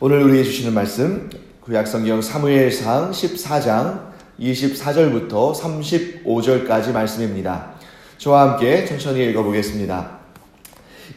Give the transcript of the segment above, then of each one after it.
오늘 우리에게 주시는 말씀 구약성경 사무엘상 14장 24절부터 35절까지 말씀입니다. 저와 함께 천천히 읽어보겠습니다.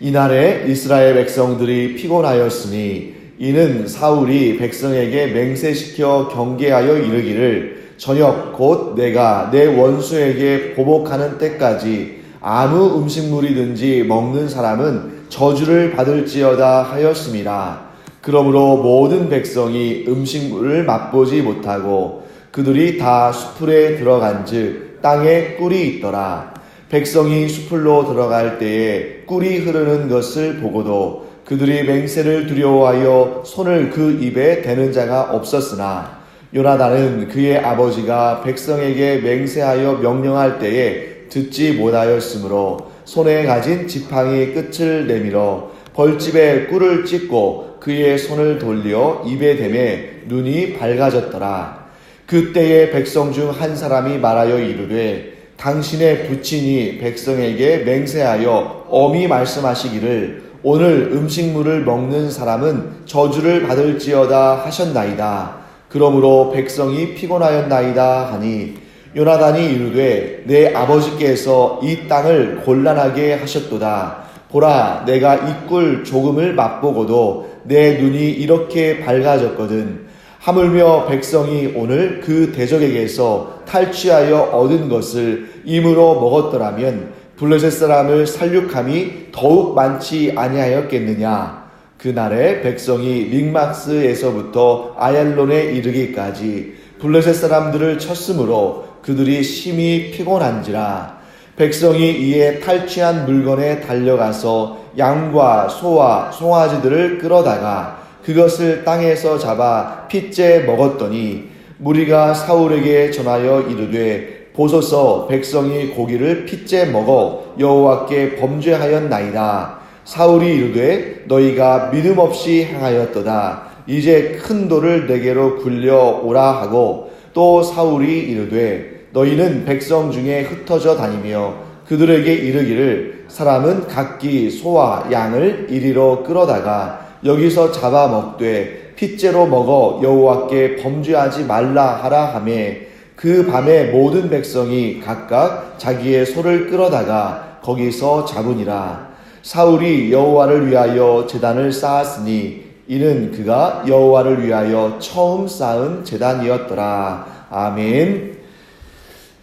이날에 이스라엘 백성들이 피곤하였으니 이는 사울이 백성에게 맹세시켜 경계하여 이르기를 저녁 곧 내가 내 원수에게 보복하는 때까지 아무 음식물이든지 먹는 사람은 저주를 받을지어다 하였음이라. 그러므로 모든 백성이 음식물을 맛보지 못하고 그들이 다 수풀에 들어간즉 땅에 꿀이 있더라. 백성이 수풀로 들어갈 때에 꿀이 흐르는 것을 보고도 그들이 맹세를 두려워하여 손을 그 입에 대는 자가 없었으나 요나단은 그의 아버지가 백성에게 맹세하여 명령할 때에 듣지 못하였으므로 손에 가진 지팡이 끝을 내밀어 벌집에 꿀을 찢고 그의 손을 돌려 입에 대매 눈이 밝아졌더라. 그때에 백성 중 한 사람이 말하여 이르되 당신의 부친이 백성에게 맹세하여 엄히 말씀하시기를 오늘 음식물을 먹는 사람은 저주를 받을지어다 하셨나이다. 그러므로 백성이 피곤하였나이다 하니 요나단이 이르되 내 아버지께서 이 땅을 곤란하게 하셨도다. 보라, 내가 이 꿀 조금을 맛보고도 내 눈이 이렇게 밝아졌거든. 하물며 백성이 오늘 그 대적에게서 탈취하여 얻은 것을 임으로 먹었더라면 블레셋 사람을 살육함이 더욱 많지 아니하였겠느냐. 그날에 백성이 믹막스에서부터 아얄론에 이르기까지 블레셋 사람들을 쳤으므로 그들이 심히 피곤한지라. 백성이 이에 탈취한 물건에 달려가서 양과 소와 송아지들을 끌어다가 그것을 땅에서 잡아 핏째 먹었더니 무리가 사울에게 전하여 이르되 보소서 백성이 고기를 핏째 먹어 여호와께 범죄하였나이다. 사울이 이르되 너희가 믿음 없이 행하였도다. 이제 큰 돌을 내게로 굴려오라 하고 또 사울이 이르되 너희는 백성 중에 흩어져 다니며 그들에게 이르기를 사람은 각기 소와 양을 이리로 끌어다가 여기서 잡아먹되 핏째로 먹어 여호와께 범죄하지 말라 하라 하매 그 밤에 모든 백성이 각각 자기의 소를 끌어다가 거기서 잡으니라. 사울이 여호와를 위하여 제단을 쌓았으니 이는 그가 여호와를 위하여 처음 쌓은 제단이었더라. 아멘.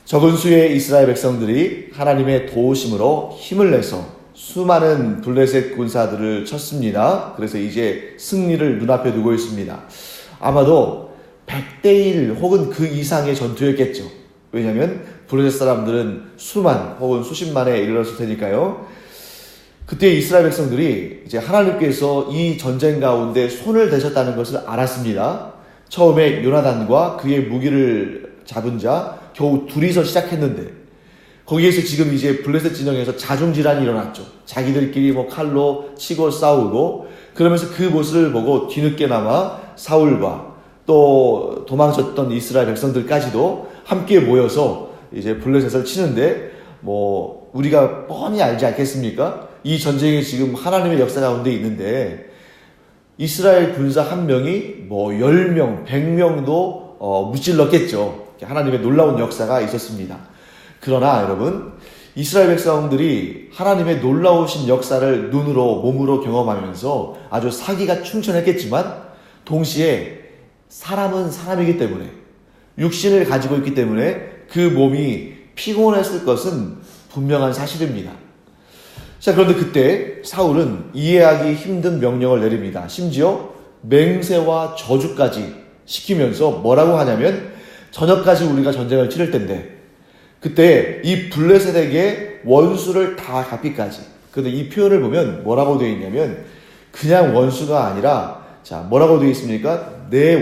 적은 수의 이스라엘 백성들이 하나님의 도우심으로 힘을 내서 수많은 블레셋 군사들을 쳤습니다. 그래서 이제 승리를 눈앞에 두고 있습니다. 아마도 100대 1 혹은 그 이상의 전투였겠죠. 왜냐하면 블레셋 사람들은 수만 혹은 수십만에 이르렀을 테니까요. 그때 이스라엘 백성들이 이제 하나님께서 이 전쟁 가운데 손을 대셨다는 것을 알았습니다. 처음에 요나단과 그의 무기를 잡은 자 겨우 둘이서 시작했는데 거기에서 지금 이제 블레셋 진영에서 자중질환이 일어났죠. 자기들끼리 칼로 치고 싸우고 그러면서 그 모습을 보고 뒤늦게나마 사울과 또 도망쳤던 이스라엘 백성들까지도 함께 모여서 이제 블레셋을 치는데 우리가 뻔히 알지 않겠습니까? 이 전쟁이 지금 하나님의 역사 가운데 있는데 이스라엘 군사 한 명이 10명, 100명도 무찔렀겠죠. 하나님의 놀라운 역사가 있었습니다. 그러나 여러분, 이스라엘 백성들이 하나님의 놀라우신 역사를 눈으로 몸으로 경험하면서 아주 사기가 충천했겠지만 동시에 사람은 사람이기 때문에 육신을 가지고 있기 때문에 그 몸이 피곤했을 것은 분명한 사실입니다. 자, 그런데 그때 사울은 이해하기 힘든 명령을 내립니다. 심지어 맹세와 저주까지 시키면서 뭐라고 하냐면 저녁까지 우리가 전쟁을 치를 텐데 그때 이 블레셋에게 원수를 다 갚기까지. 그런데 이 표현을 보면 뭐라고 되어 있냐면 그냥 원수가 아니라 뭐라고 되어 있습니까? 내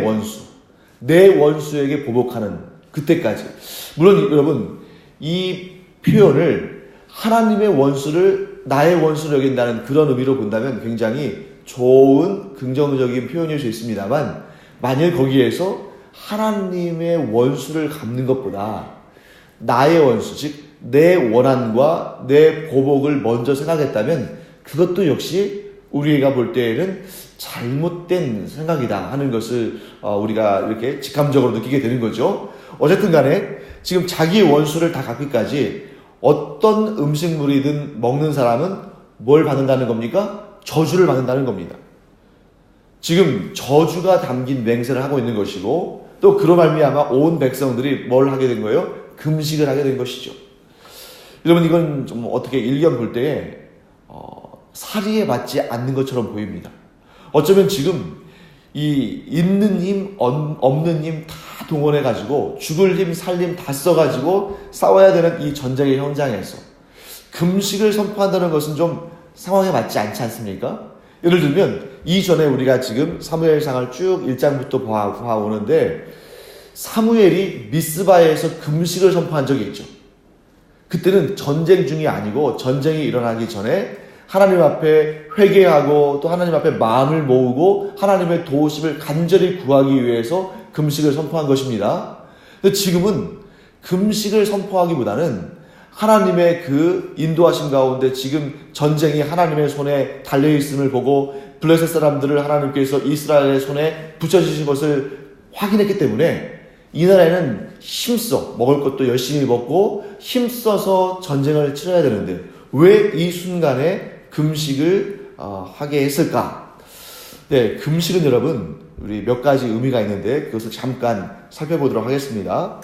원수에게 보복하는 그때까지. 물론 여러분 이 표현을 하나님의 원수를 나의 원수로 여긴다는 그런 의미로 본다면 굉장히 좋은 긍정적인 표현일 수 있습니다만 만일 거기에서 하나님의 원수를 갚는 것보다 나의 원수, 즉 내 원한과 내 보복을 먼저 생각했다면 그것도 역시 우리가 볼 때에는 잘못된 생각이다 하는 것을 우리가 이렇게 직감적으로 느끼게 되는 거죠. 어쨌든 간에 지금 자기의 원수를 다 갚기까지 어떤 음식물이든 먹는 사람은 뭘 받는다는 겁니까? 저주를 받는다는 겁니다. 지금 저주가 담긴 맹세를 하고 있는 것이고, 또 그로 말미암아 온 백성들이 뭘 하게 된 거예요? 금식을 하게 된 것이죠. 여러분, 이건 좀 어떻게 일견 볼 때에 사리에 맞지 않는 것처럼 보입니다. 어쩌면 지금 이 있는 힘, 없는 힘 다 동원해가지고 죽을 힘, 살 힘 다 써가지고 싸워야 되는 이 전쟁의 현장에서 금식을 선포한다는 것은 좀 상황에 맞지 않지 않습니까? 예를 들면 이전에 우리가 지금 사무엘상을 쭉 1장부터 봐오는데 사무엘이 미스바에서 금식을 선포한 적이 있죠. 그때는 전쟁 중이 아니고 전쟁이 일어나기 전에 하나님 앞에 회개하고 또 하나님 앞에 마음을 모으고 하나님의 도우심을 간절히 구하기 위해서 금식을 선포한 것입니다. 근데 지금은 금식을 선포하기보다는 하나님의 그 인도하심 가운데 지금 전쟁이 하나님의 손에 달려있음을 보고 블레셋 사람들을 하나님께서 이스라엘의 손에 붙여주신 것을 확인했기 때문에 이 나라에는 힘써 먹을 것도 열심히 먹고 힘써서 전쟁을 치러야 되는데 왜 이 순간에 금식을 하게 했을까? 네, 금식은 여러분 우리 몇 가지 의미가 있는데 그것을 잠깐 살펴보도록 하겠습니다.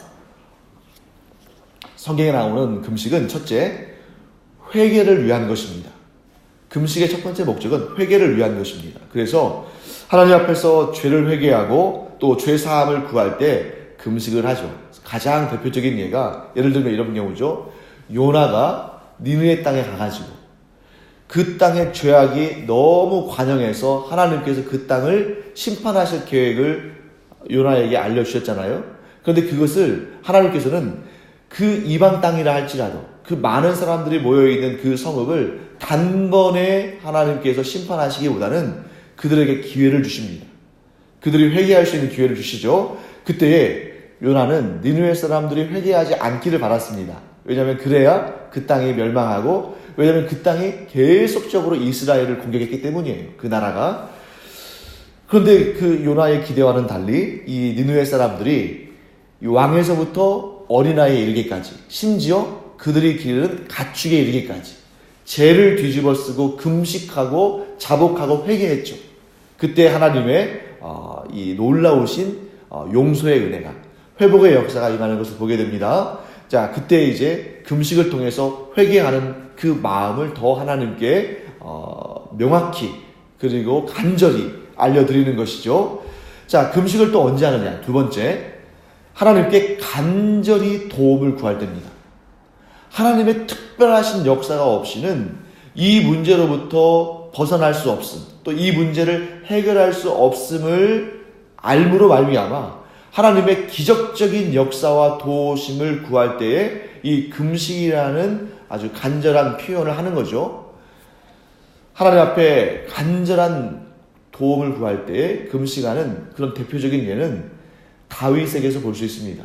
성경에 나오는 금식은 첫째, 회개를 위한 것입니다. 금식의 첫 번째 목적은 회개를 위한 것입니다. 그래서 하나님 앞에서 죄를 회개하고 또 죄 사함을 구할 때 금식을 하죠. 가장 대표적인 예가 예를 들면 이런 경우죠. 요나가 니느웨 땅에 가가지고 그 땅의 죄악이 너무 관영해서 하나님께서 그 땅을 심판하실 계획을 요나에게 알려주셨잖아요. 그런데 그것을 하나님께서는 그 이방 땅이라 할지라도 그 많은 사람들이 모여있는 그 성읍을 단번에 하나님께서 심판하시기보다는 그들에게 기회를 주십니다. 그들이 회개할 수 있는 기회를 주시죠. 그때에 요나는 니느웨 사람들이 회개하지 않기를 바랐습니다. 왜냐하면 그래야 그 땅이 멸망하고 왜냐하면 그 땅이 계속적으로 이스라엘을 공격했기 때문이에요. 그 나라가. 그런데 그 요나의 기대와는 달리 이 니느웨 사람들이 왕에서부터 어린아이에 이르기까지 심지어 그들이 기르는 가축에 이르기까지 죄를 뒤집어 쓰고 금식하고 자복하고 회개했죠. 그때 하나님의 이 놀라우신 용서의 은혜가 회복의 역사가 임하는 것을 보게 됩니다. 자, 그때 이제 금식을 통해서 회개하는 그 마음을 더 하나님께 명확히 그리고 간절히 알려드리는 것이죠. 자, 금식을 또 언제 하느냐? 두 번째, 하나님께 간절히 도움을 구할 때입니다. 하나님의 특별하신 역사가 없이는 이 문제로부터 벗어날 수 없음, 또 이 문제를 해결할 수 없음을 알므로 말미암아 하나님의 기적적인 역사와 도우심을 구할 때에 이 금식이라는 아주 간절한 표현을 하는 거죠. 하나님 앞에 간절한 도움을 구할 때에 금식하는 그런 대표적인 예는 다윗에게서 볼 수 있습니다.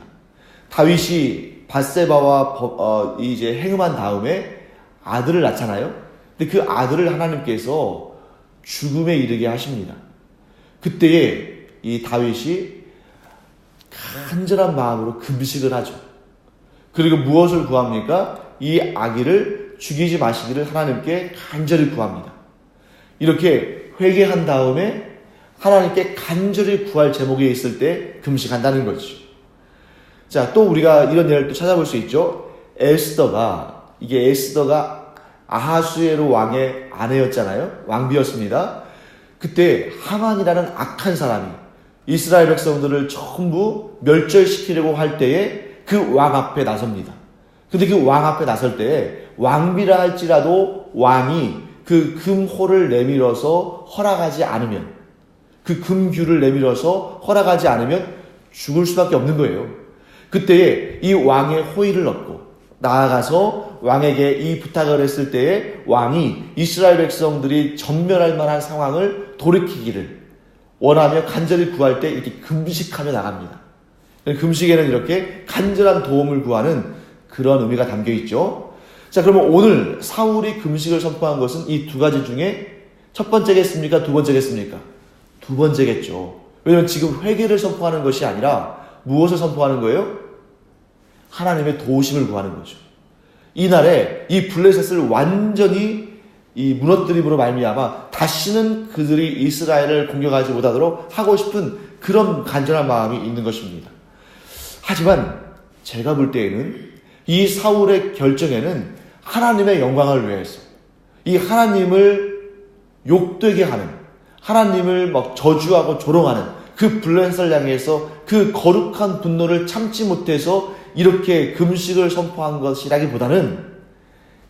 다윗이 밧세바와 이제 행음한 다음에 아들을 낳잖아요. 근데 그 아들을 하나님께서 죽음에 이르게 하십니다. 그때에 이 다윗이 간절한 마음으로 금식을 하죠. 그리고 무엇을 구합니까? 이 아기를 죽이지 마시기를 하나님께 간절히 구합니다. 이렇게 회개한 다음에 하나님께 간절히 구할 제목에 있을 때 금식한다는 거죠. 자, 또 우리가 이런 예를 또 찾아볼 수 있죠. 에스더가 아하수에로 왕의 아내였잖아요. 왕비였습니다. 그때 하만이라는 악한 사람이 이스라엘 백성들을 전부 멸절시키려고 할 때에 그 왕 앞에 나섭니다. 근데 그 왕 앞에 나설 때에 왕비라 할지라도 왕이 그 금호를 내밀어서 허락하지 않으면, 그 금규를 내밀어서 허락하지 않으면 죽을 수밖에 없는 거예요. 그때에 이 왕의 호의를 얻고 나아가서 왕에게 이 부탁을 했을 때에 왕이 이스라엘 백성들이 전멸할 만한 상황을 돌이키기를 원하며 간절히 구할 때 이렇게 금식하며 나갑니다. 금식에는 이렇게 간절한 도움을 구하는 그런 의미가 담겨 있죠. 자, 그러면 오늘 사울이 금식을 선포한 것은 이 두 가지 중에 첫 번째겠습니까? 두 번째겠습니까? 두 번째겠죠. 왜냐하면 지금 회개를 선포하는 것이 아니라 무엇을 선포하는 거예요? 하나님의 도우심을 구하는 거죠. 이날에 이 블레셋을 완전히 이 무너뜨림으로 말미암아 다시는 그들이 이스라엘을 공격하지 못하도록 하고 싶은 그런 간절한 마음이 있는 것입니다. 하지만 제가 볼 때에는 이 사울의 결정에는 하나님의 영광을 위해서 이 하나님을 욕되게 하는, 하나님을 막 저주하고 조롱하는 그 블레셋을 향해서 그 거룩한 분노를 참지 못해서 이렇게 금식을 선포한 것이라기보다는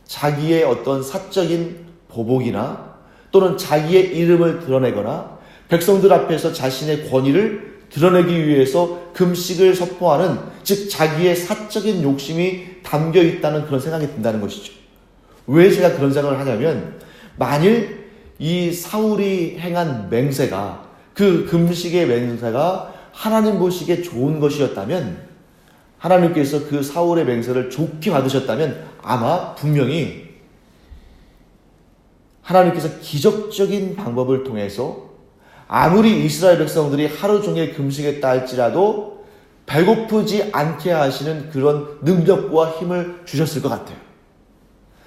자기의 어떤 사적인 보복이나 또는 자기의 이름을 드러내거나 백성들 앞에서 자신의 권위를 드러내기 위해서 금식을 선포하는, 즉 자기의 사적인 욕심이 담겨 있다는 그런 생각이 든다는 것이죠. 왜 제가 그런 생각을 하냐면, 만일 이 사울이 행한 맹세가, 그 금식의 맹세가 하나님 보시기에 좋은 것이었다면, 하나님께서 그 사울의 맹세를 좋게 받으셨다면 아마 분명히 하나님께서 기적적인 방법을 통해서 아무리 이스라엘 백성들이 하루 종일 금식했다 할지라도 배고프지 않게 하시는 그런 능력과 힘을 주셨을 것 같아요.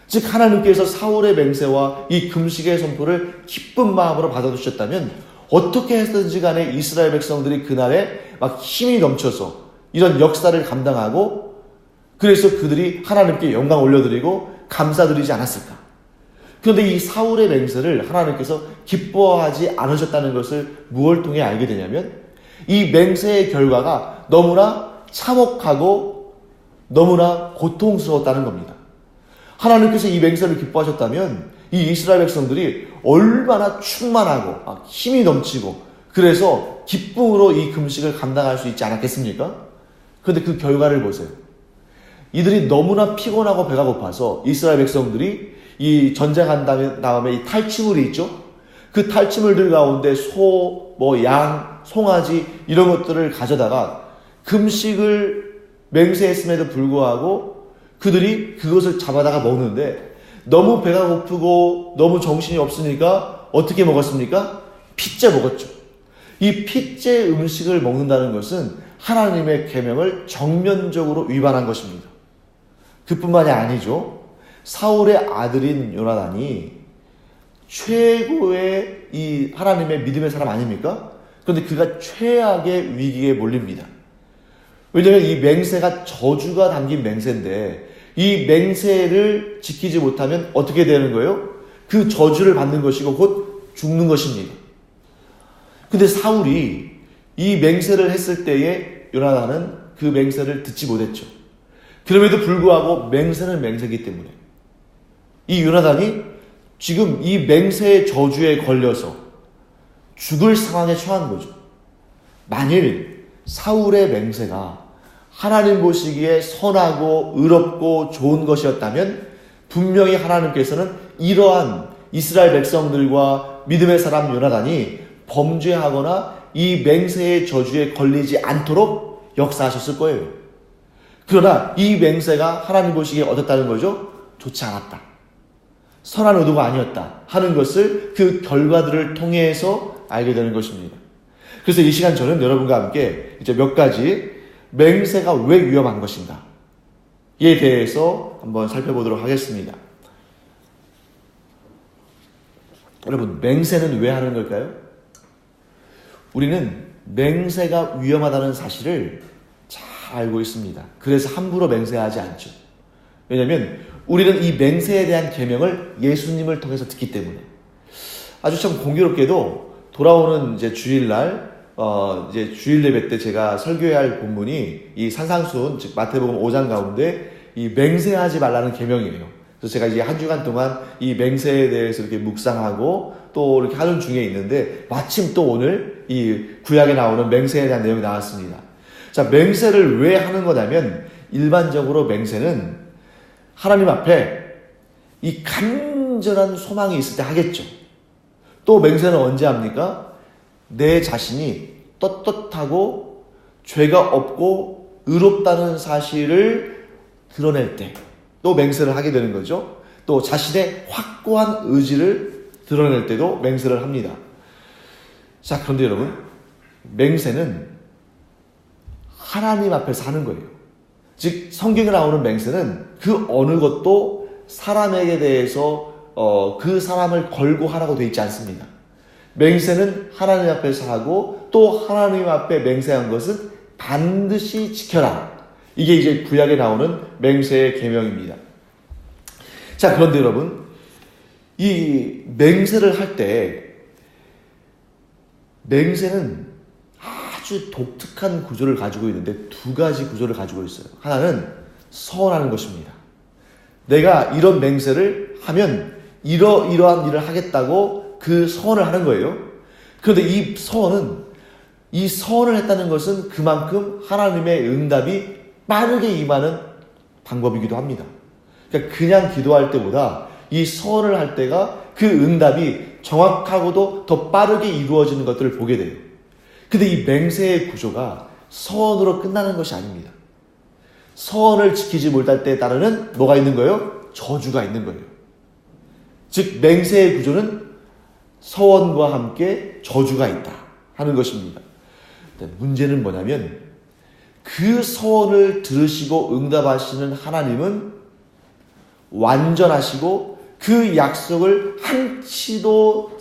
즉 하나님께서 사울의 맹세와 이 금식의 선포를 기쁜 마음으로 받아주셨다면 어떻게 했든지 간에 이스라엘 백성들이 그날에 막 힘이 넘쳐서 이런 역사를 감당하고, 그래서 그들이 하나님께 영광 올려드리고 감사드리지 않았을까? 그런데 이 사울의 맹세를 하나님께서 기뻐하지 않으셨다는 것을 무엇을 통해 알게 되냐면, 이 맹세의 결과가 너무나 참혹하고 너무나 고통스러웠다는 겁니다. 하나님께서 이 맹세를 기뻐하셨다면 이 이스라엘 백성들이 얼마나 충만하고 힘이 넘치고 그래서 기쁨으로 이 금식을 감당할 수 있지 않았겠습니까? 그런데 그 결과를 보세요. 이들이 너무나 피곤하고 배가 고파서 이스라엘 백성들이 이 전쟁한 다음에 이 탈취물이 있죠? 그 탈취물들 가운데 소, 양, 송아지 이런 것들을 가져다가 금식을 맹세했음에도 불구하고 그들이 그것을 잡아다가 먹는데 너무 배가 고프고 너무 정신이 없으니까 어떻게 먹었습니까? 핏째 먹었죠. 이 핏째 음식을 먹는다는 것은 하나님의 계명을 정면적으로 위반한 것입니다. 그뿐만이 아니죠. 사울의 아들인 요나단이 최고의 이 하나님의 믿음의 사람 아닙니까? 그런데 그가 최악의 위기에 몰립니다. 왜냐하면 이 맹세가 저주가 담긴 맹세인데 이 맹세를 지키지 못하면 어떻게 되는 거예요? 그 저주를 받는 것이고 곧 죽는 것입니다. 근데 사울이 이 맹세를 했을 때에 요나단은 그 맹세를 듣지 못했죠. 그럼에도 불구하고 맹세는 맹세이기 때문에 이 요나단이 지금 이 맹세의 저주에 걸려서 죽을 상황에 처한 거죠. 만일 사울의 맹세가 하나님 보시기에 선하고 의롭고 좋은 것이었다면 분명히 하나님께서는 이러한 이스라엘 백성들과 믿음의 사람 요나단이 범죄하거나 이 맹세의 저주에 걸리지 않도록 역사하셨을 거예요. 그러나 이 맹세가 하나님 보시기에 어떻다는 거죠? 좋지 않았다, 선한 의도가 아니었다 하는 것을 그 결과들을 통해서 알게 되는 것입니다. 그래서 이 시간 저는 여러분과 함께 이제 몇 가지 맹세가 왜 위험한 것인가 에 대해서 한번 살펴보도록 하겠습니다. 여러분, 맹세는 왜 하는 걸까요? 우리는 맹세가 위험하다는 사실을 잘 알고 있습니다. 그래서 함부로 맹세하지 않죠. 왜냐하면 우리는 이 맹세에 대한 계명을 예수님을 통해서 듣기 때문에. 아주 참 공교롭게도 돌아오는 이제 주일날 이제 주일 예배 때 제가 설교해야 할 본문이 이 산상수훈, 즉 마태복음 5장 가운데 이 맹세하지 말라는 계명이에요. 그래서 제가 이제 한 주간 동안 이 맹세에 대해서 이렇게 묵상하고 또 이렇게 하는 중에 있는데 마침 또 오늘 이 구약에 나오는 맹세에 대한 내용이 나왔습니다. 자, 맹세를 왜 하는 거냐면 일반적으로 맹세는 하나님 앞에 이 간절한 소망이 있을 때 하겠죠. 또 맹세는 언제 합니까? 내 자신이 떳떳하고 죄가 없고 의롭다는 사실을 드러낼 때 또 맹세를 하게 되는 거죠. 또 자신의 확고한 의지를 드러낼 때도 맹세를 합니다. 자, 그런데 여러분, 맹세는 하나님 앞에서 하는 거예요. 즉 성경에 나오는 맹세는 그 어느 것도 사람에게 대해서 그 사람을 걸고 하라고 되어 있지 않습니다. 맹세는 하나님 앞에서 하고 또 하나님 앞에 맹세한 것은 반드시 지켜라. 이게 이제 구약에 나오는 맹세의 계명입니다. 자, 그런데 여러분, 이 맹세를 할 때 맹세는 아주 독특한 구조를 가지고 있는데 두 가지 구조를 가지고 있어요. 하나는 서원하는 것입니다. 내가 이런 맹세를 하면 이러한 일을 하겠다고 그 서원을 하는 거예요. 그런데 이 서원을 했다는 것은 그만큼 하나님의 응답이 빠르게 임하는 방법이기도 합니다. 그러니까 그냥 기도할 때보다 이 서원을 할 때가 그 응답이 정확하고도 더 빠르게 이루어지는 것들을 보게 돼요. 근데 이 맹세의 구조가 서원으로 끝나는 것이 아닙니다. 서원을 지키지 못할 때에 따르는 뭐가 있는 거예요? 저주가 있는 거예요. 즉 맹세의 구조는 서원과 함께 저주가 있다 하는 것입니다. 문제는 뭐냐면 그 서원을 들으시고 응답하시는 하나님은 완전하시고 그 약속을 한치도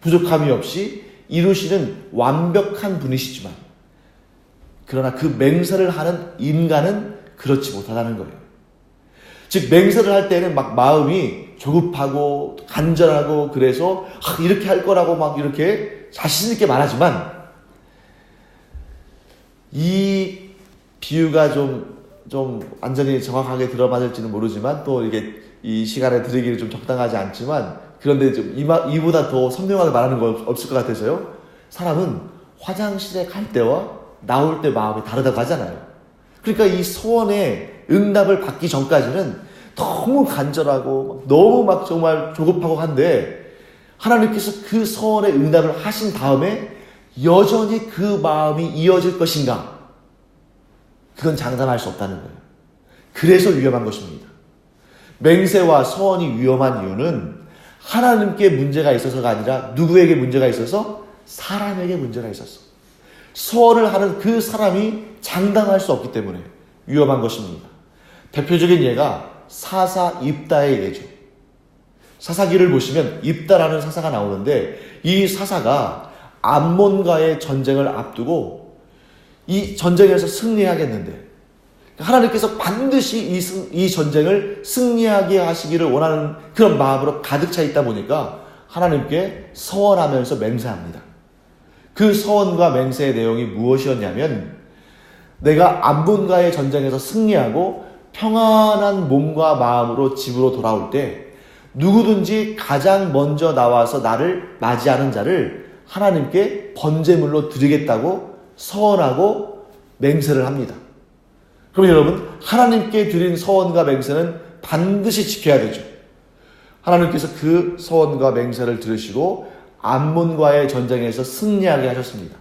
부족함이 없이 이루시는 완벽한 분이시지만 그러나 그 맹세를 하는 인간은 그렇지 못하다는 거예요. 즉 맹세를 할 때는 막 마음이 조급하고 간절하고 그래서 이렇게 할 거라고 막 이렇게 자신 있게 말하지만 이 비유가 좀 완전히 정확하게 들어맞을지는 모르지만 또 이게 이 시간에 드리기는 좀 적당하지 않지만 그런데 좀 이보다 더 선명하게 말하는 거 없을 것 같아서요. 사람은 화장실에 갈 때와 나올 때 마음이 다르다고 하잖아요. 그러니까 이 소원의 응답을 받기 전까지는 너무 간절하고 너무 막 정말 조급하고 한데 하나님께서 그 소원의 응답을 하신 다음에 여전히 그 마음이 이어질 것인가? 그건 장담할 수 없다는 거예요. 그래서 위험한 것입니다. 맹세와 소원이 위험한 이유는 하나님께 문제가 있어서가 아니라 누구에게 문제가 있어서? 사람에게 문제가 있어서. 소원을 하는 그 사람이 장담할 수 없기 때문에 위험한 것입니다. 대표적인 예가 사사 입다의 예죠. 사사기를 보시면 입다라는 사사가 나오는데 이 사사가 암몬과의 전쟁을 앞두고 이 전쟁에서 승리하겠는데 하나님께서 반드시 이 전쟁을 승리하게 하시기를 원하는 그런 마음으로 가득 차 있다 보니까 하나님께 서원하면서 맹세합니다. 그 서원과 맹세의 내용이 무엇이었냐면 내가 암몬과의 전쟁에서 승리하고 평안한 몸과 마음으로 집으로 돌아올 때 누구든지 가장 먼저 나와서 나를 맞이하는 자를 하나님께 번제물로 드리겠다고 서원하고 맹세를 합니다. 그럼 여러분, 하나님께 드린 서원과 맹세는 반드시 지켜야 되죠. 하나님께서 그 서원과 맹세를 들으시고 암몬과의 전쟁에서 승리하게 하셨습니다.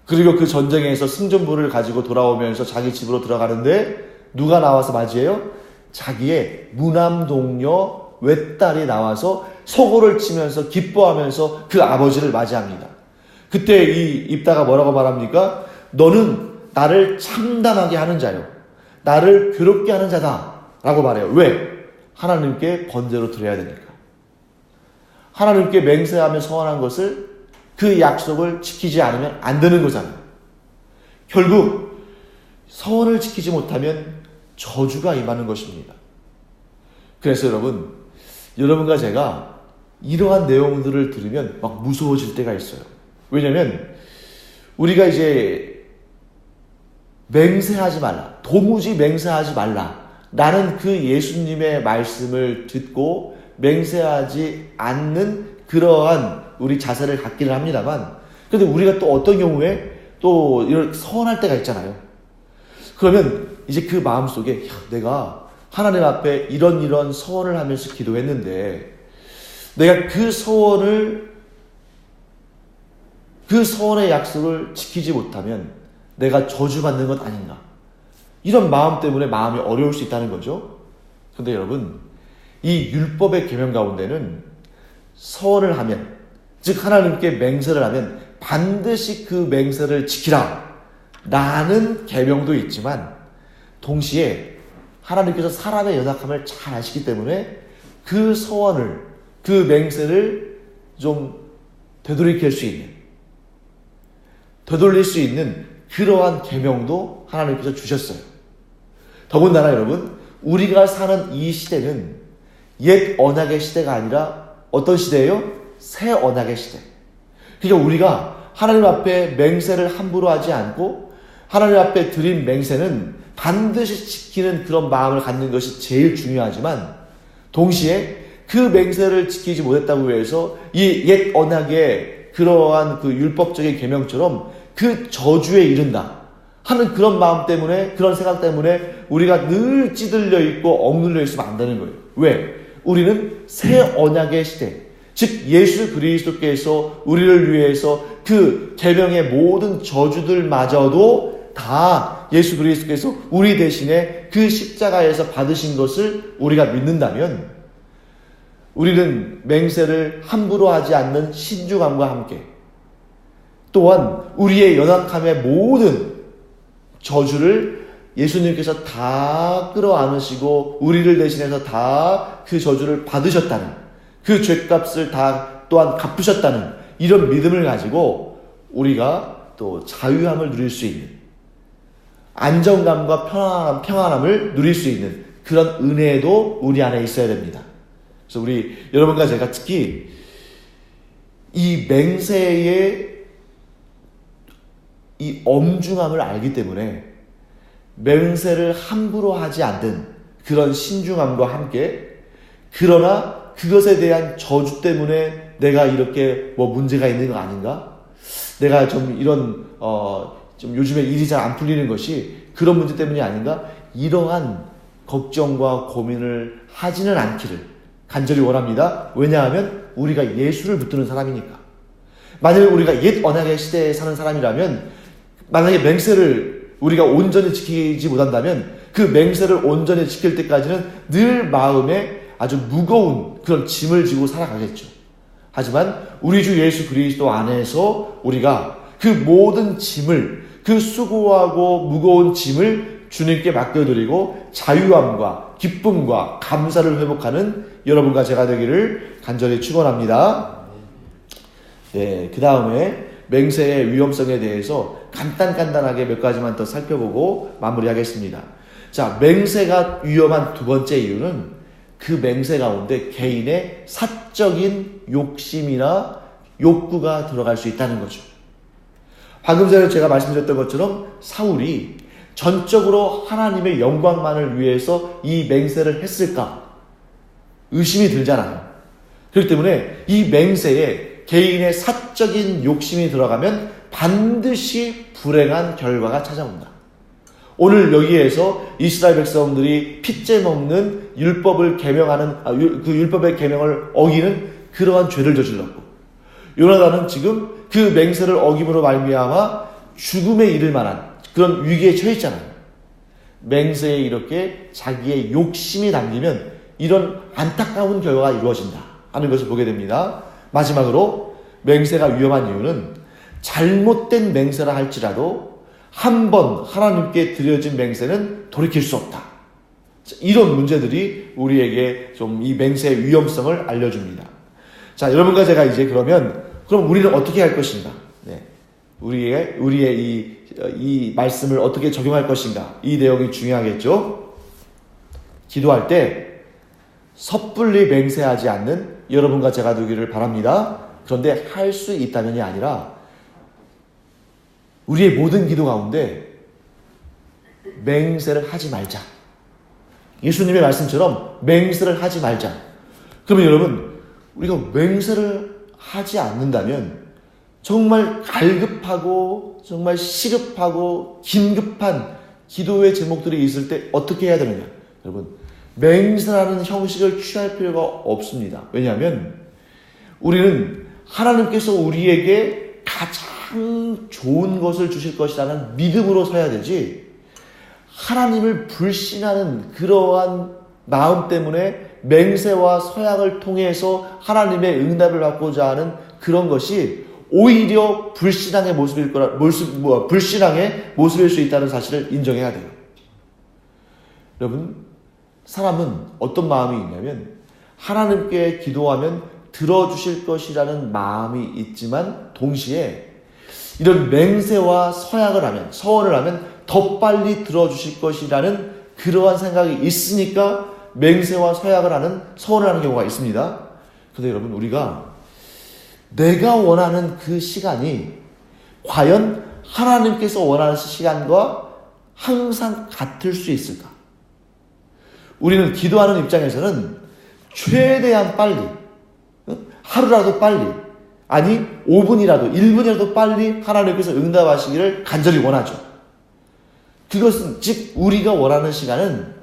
그리고 그 전쟁에서 승전부를 가지고 돌아오면서 자기 집으로 들어가는데 누가 나와서 맞이해요? 자기의 무남 동료 외딸이 나와서 소고를 치면서 기뻐하면서 그 아버지를 맞이합니다. 그때 이 입다가 뭐라고 말합니까? 너는 나를 참담하게 하는 자요. 나를 괴롭게 하는 자다. 라고 말해요. 왜? 하나님께 번제로 드려야 되니까. 하나님께 맹세하며 서원한 것을 그 약속을 지키지 않으면 안 되는 거잖아요. 결국 서원을 지키지 못하면 저주가 임하는 것입니다. 그래서 여러분과 제가 이러한 내용들을 들으면 막 무서워질 때가 있어요. 왜냐면 우리가 이제 맹세하지 말라, 도무지 맹세하지 말라 라는 그 예수님의 말씀을 듣고 맹세하지 않는 그러한 우리 자세를 갖기를 합니다만 그런데 우리가 또 어떤 경우에 또 이런 서원할 때가 있잖아요. 그러면 이제 그 마음속에 내가 하나님 앞에 이런 서원을 하면서 기도했는데 내가 그 서원의 약속을 지키지 못하면 내가 저주받는 것 아닌가. 이런 마음 때문에 마음이 어려울 수 있다는 거죠. 그런데 여러분, 이 율법의 계명 가운데는 서원을 하면 즉 하나님께 맹세를 하면 반드시 그 맹세를 지키라 라는 계명도 있지만, 동시에 하나님께서 사람의 연약함을 잘 아시기 때문에 그 소원을, 그 맹세를 좀 되돌릴 수 있는 그러한 계명도 하나님께서 주셨어요. 더군다나 여러분, 우리가 사는 이 시대는 옛 언약의 시대가 아니라 어떤 시대예요? 새 언약의 시대. 그러니까 우리가 하나님 앞에 맹세를 함부로 하지 않고 하나님 앞에 드린 맹세는 반드시 지키는 그런 마음을 갖는 것이 제일 중요하지만, 동시에 그 맹세를 지키지 못했다고 해서 이 옛 언약의 그러한 그 율법적인 계명처럼 그 저주에 이른다 하는 그런 마음 때문에, 그런 생각 때문에 우리가 늘 찌들려 있고 억눌려 있으면 안 되는 거예요. 왜? 우리는 새 언약의 시대, 즉 예수 그리스도께서 우리를 위해서 그 계명의 모든 저주들마저도 다 예수 그리스도께서 우리 대신에 그 십자가에서 받으신 것을 우리가 믿는다면, 우리는 맹세를 함부로 하지 않는 신중함과 함께, 또한 우리의 연약함의 모든 저주를 예수님께서 다 끌어안으시고 우리를 대신해서 다 그 저주를 받으셨다는, 그 죄값을 다 또한 갚으셨다는 이런 믿음을 가지고 우리가 또 자유함을 누릴 수 있는, 안정감과 평안함을 누릴 수 있는 그런 은혜도 우리 안에 있어야 됩니다. 그래서 우리 여러분과 제가 특히 이 맹세의 이 엄중함을 알기 때문에 맹세를 함부로 하지 않는 그런 신중함과 함께, 그러나 그것에 대한 저주 때문에 내가 이렇게 뭐 문제가 있는 거 아닌가? 내가 좀 이런 좀 요즘에 일이 잘 안 풀리는 것이 그런 문제 때문이 아닌가? 이러한 걱정과 고민을 하지는 않기를 간절히 원합니다. 왜냐하면 우리가 예수를 붙드는 사람이니까. 만약에 우리가 옛 언약의 시대에 사는 사람이라면, 만약에 맹세를 우리가 온전히 지키지 못한다면 그 맹세를 온전히 지킬 때까지는 늘 마음에 아주 무거운 그런 짐을 지고 살아가겠죠. 하지만 우리 주 예수 그리스도 안에서 우리가 그 모든 짐을, 그 수고하고 무거운 짐을 주님께 맡겨드리고 자유함과 기쁨과 감사를 회복하는 여러분과 제가 되기를 간절히 축원합니다. 네, 그 다음에 맹세의 위험성에 대해서 간단하게 몇 가지만 더 살펴보고 마무리하겠습니다. 자, 맹세가 위험한 두 번째 이유는 그 맹세 가운데 개인의 사적인 욕심이나 욕구가 들어갈 수 있다는 거죠. 방금 전에 제가 말씀드렸던 것처럼 사울이 전적으로 하나님의 영광만을 위해서 이 맹세를 했을까? 의심이 들잖아요. 그렇기 때문에 이 맹세에 개인의 사적인 욕심이 들어가면 반드시 불행한 결과가 찾아온다. 오늘 여기에서 이스라엘 백성들이 핏째 먹는 율법을 계명하는 그 율법의 계명을 어기는 그러한 죄를 저질렀고, 요나단은 지금 그 맹세를 어김으로 말미암아 죽음에 이를 만한 그런 위기에 처했잖아요. 맹세에 이렇게 자기의 욕심이 담기면 이런 안타까운 결과가 이루어진다 하는 것을 보게 됩니다. 마지막으로 맹세가 위험한 이유는 잘못된 맹세라 할지라도 한 번 하나님께 드려진 맹세는 돌이킬 수 없다. 이런 문제들이 우리에게 좀 이 맹세의 위험성을 알려줍니다. 자, 여러분과 제가 이제 그럼 우리는 어떻게 할 것인가? 네. 우리의 이 말씀을 어떻게 적용할 것인가? 이 내용이 중요하겠죠? 기도할 때 섣불리 맹세하지 않는 여러분과 제가 되기를 바랍니다. 그런데 할 수 있다면이 아니라 우리의 모든 기도 가운데 맹세를 하지 말자. 예수님의 말씀처럼 맹세를 하지 말자. 그러면 여러분, 우리가 맹세를 하지 않는다면 정말 갈급하고 정말 시급하고 긴급한 기도의 제목들이 있을 때 어떻게 해야 되느냐? 여러분, 맹세라는 형식을 취할 필요가 없습니다. 왜냐하면 우리는 하나님께서 우리에게 가장 좋은 것을 주실 것이라는 믿음으로 서야 되지, 하나님을 불신하는 그러한 마음 때문에 맹세와 서약을 통해서 하나님의 응답을 받고자 하는 그런 것이 오히려 불신앙의 불신앙의 모습일 수 있다는 사실을 인정해야 돼요. 여러분, 사람은 어떤 마음이 있냐면 하나님께 기도하면 들어주실 것이라는 마음이 있지만 동시에 이런 맹세와 서원을 하면 더 빨리 들어주실 것이라는 그러한 생각이 있으니까 맹세와 서원을 하는 경우가 있습니다. 그런데 여러분, 우리가 내가 원하는 그 시간이 과연 하나님께서 원하는 시간과 항상 같을 수 있을까? 우리는 기도하는 입장에서는 최대한 빨리, 하루라도 빨리, 아니 5분이라도 1분이라도 빨리 하나님께서 응답하시기를 간절히 원하죠. 그것은 즉 우리가 원하는 시간은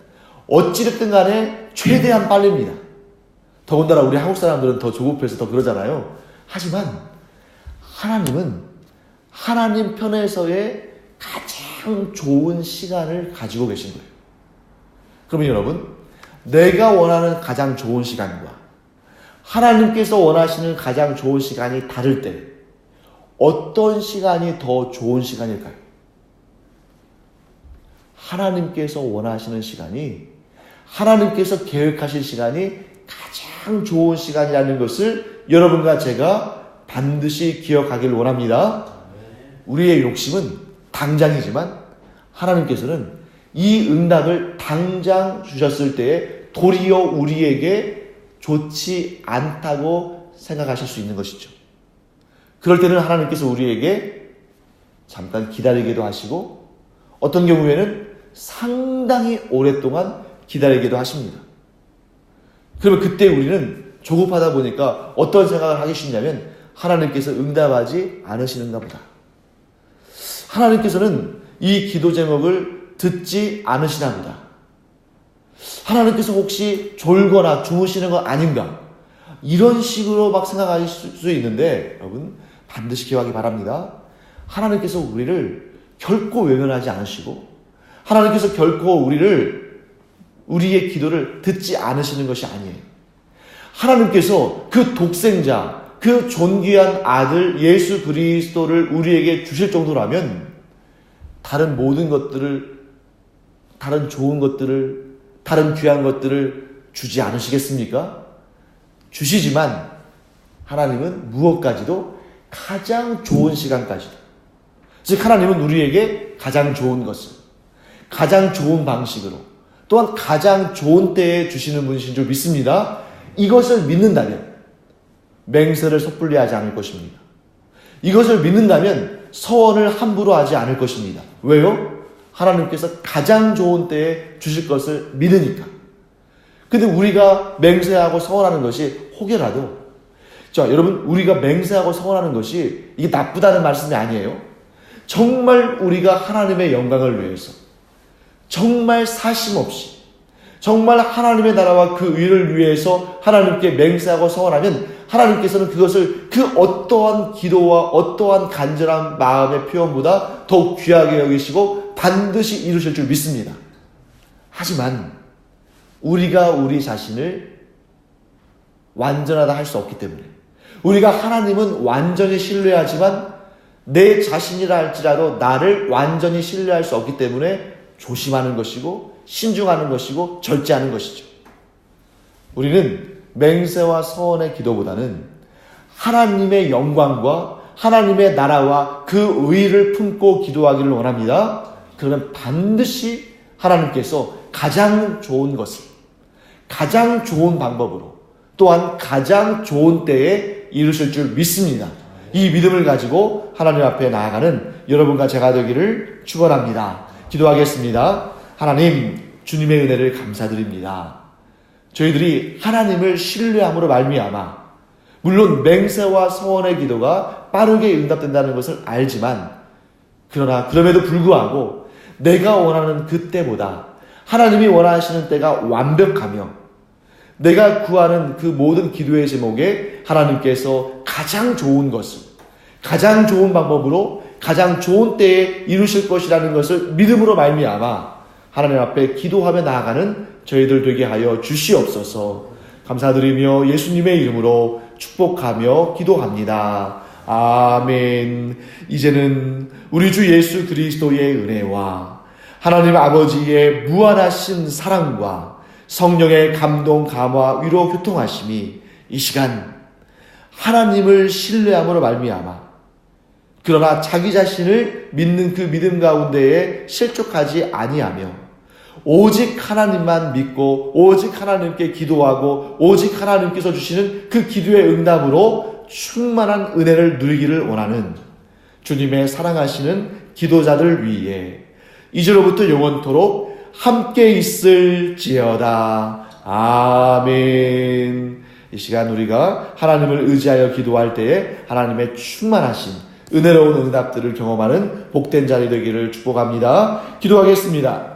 어찌됐든 간에 최대한 빨리입니다. 더군다나 우리 한국 사람들은 더 조급해서 더 그러잖아요. 하지만 하나님은 하나님 편에서의 가장 좋은 시간을 가지고 계신 거예요. 그러면 여러분, 내가 원하는 가장 좋은 시간과 하나님께서 원하시는 가장 좋은 시간이 다를 때 어떤 시간이 더 좋은 시간일까요? 하나님께서 원하시는 시간이, 하나님께서 계획하신 시간이 가장 좋은 시간이라는 것을 여러분과 제가 반드시 기억하길 원합니다. 우리의 욕심은 당장이지만 하나님께서는 이 응답을 당장 주셨을 때에 도리어 우리에게 좋지 않다고 생각하실 수 있는 것이죠. 그럴 때는 하나님께서 우리에게 잠깐 기다리기도 하시고 어떤 경우에는 상당히 오랫동안 기다리기도 하십니다. 그러면 그때 우리는 조급하다 보니까 어떤 생각을 하기 쉽냐면 하나님께서 응답하지 않으시는가 보다. 하나님께서는 이 기도 제목을 듣지 않으시나 보다. 하나님께서 혹시 졸거나 주무시는 거 아닌가? 이런 식으로 막 생각하실 수 있는데 여러분 반드시 기억하기 바랍니다. 하나님께서 우리를 결코 외면하지 않으시고 하나님께서 결코 우리의 기도를 듣지 않으시는 것이 아니에요. 하나님께서 그 독생자, 그 존귀한 아들 예수 그리스도를 우리에게 주실 정도라면 다른 모든 것들을, 다른 좋은 것들을, 다른 귀한 것들을 주지 않으시겠습니까? 주시지만 하나님은 무엇까지도 가장 좋은 시간까지도, 즉 하나님은 우리에게 가장 좋은 것을 가장 좋은 방식으로 또한 가장 좋은 때에 주시는 분이신 줄 믿습니다. 이것을 믿는다면 맹세를 섣불리 하지 않을 것입니다. 이것을 믿는다면 서원을 함부로 하지 않을 것입니다. 왜요? 하나님께서 가장 좋은 때에 주실 것을 믿으니까. 근데 우리가 맹세하고 서원하는 것이 혹여라도, 자, 여러분, 우리가 맹세하고 서원하는 것이 이게 나쁘다는 말씀이 아니에요. 정말 우리가 하나님의 영광을 위해서 정말 사심없이 정말 하나님의 나라와 그 의를 위해서 하나님께 맹세하고 서원하면 하나님께서는 그것을 그 어떠한 기도와 어떠한 간절한 마음의 표현보다 더욱 귀하게 여기시고 반드시 이루실 줄 믿습니다. 하지만 우리가 우리 자신을 완전하다 할 수 없기 때문에, 우리가 하나님은 완전히 신뢰하지만 내 자신이라 할지라도 나를 완전히 신뢰할 수 없기 때문에 조심하는 것이고 신중하는 것이고 절제하는 것이죠. 우리는 맹세와 서원의 기도보다는 하나님의 영광과 하나님의 나라와 그 의를 품고 기도하기를 원합니다. 그러면 반드시 하나님께서 가장 좋은 것을 가장 좋은 방법으로 또한 가장 좋은 때에 이루실 줄 믿습니다. 이 믿음을 가지고 하나님 앞에 나아가는 여러분과 제가 되기를 축원합니다. 기도하겠습니다. 하나님, 주님의 은혜를 감사드립니다. 저희들이 하나님을 신뢰함으로 말미암아 물론 맹세와 서원의 기도가 빠르게 응답된다는 것을 알지만, 그러나 그럼에도 불구하고 내가 원하는 그때보다 하나님이 원하시는 때가 완벽하며 내가 구하는 그 모든 기도의 제목에 하나님께서 가장 좋은 것을 가장 좋은 방법으로 가장 좋은 때에 이루실 것이라는 것을 믿음으로 말미암아 하나님 앞에 기도하며 나아가는 저희들 되게 하여 주시옵소서. 감사드리며 예수님의 이름으로 축복하며 기도합니다. 아멘. 이제는 우리 주 예수 그리스도의 은혜와 하나님 아버지의 무한하신 사랑과 성령의 감동, 감화, 위로, 교통하심이 이 시간 하나님을 신뢰함으로 말미암아 그러나 자기 자신을 믿는 그 믿음 가운데에 실족하지 아니하며 오직 하나님만 믿고 오직 하나님께 기도하고 오직 하나님께서 주시는 그 기도의 응답으로 충만한 은혜를 누리기를 원하는 주님의 사랑하시는 기도자들 위해 이제로부터 영원토록 함께 있을지어다. 아멘. 이 시간 우리가 하나님을 의지하여 기도할 때에 하나님의 충만하신 은혜로운 응답들을 경험하는 복된 자리 되기를 축복합니다. 기도하겠습니다.